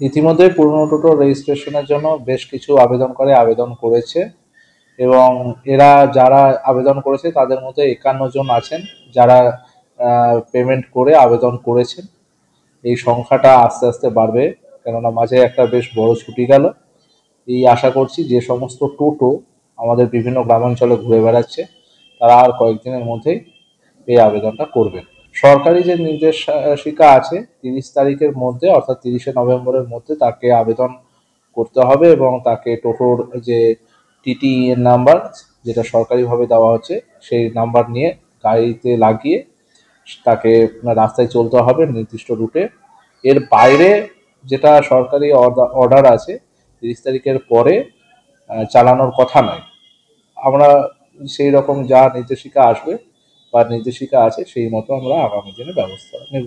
ইতিমধ্যে পুরনো টোটো রেজিস্ট্রেশনের জন্য বেশ কিছু আবেদন করেছে, এবং এরা যারা আবেদন করেছে তাদের মধ্যে 51 জন আছেন যারা পেমেন্ট করে আবেদন করেছেন। এই সংখ্যাটা আস্তে আস্তে বাড়বে, কেননা মাঝে একটা বেশ বড় ছুটি গেল। এই আশা করছি যে সমস্ত টোটো আমাদের বিভিন্ন গ্রামাঞ্চলে ঘুরে বেড়াচ্ছে তারা আর কয়েকদিনের মধ্যেই এই আবেদনটা করবেন। সরকারি যে নির্দেশিকা আছে 30 তারিখের মধ্যে, অর্থাৎ 30শে নভেম্বরের মধ্যে তাকে আবেদন করতে হবে, এবং তাকে টোটোর যে টিটি এর নাম্বার যেটা সরকারিভাবে দেওয়া হচ্ছে সেই নাম্বার নিয়ে গাড়িতে লাগিয়ে তাকে রাস্তায় চলতে হবে নির্দিষ্ট রুটে। এর বাইরে যেটা সরকারি অর্ডার আছে 30 তারিখের পরে চালানোর কথা নয়। আমরা সেই রকম যা নির্দেশিকা আসবে বা নির্দেশিকা আছে সেই মতো আমরা আগামী দিনে ব্যবস্থা নেব।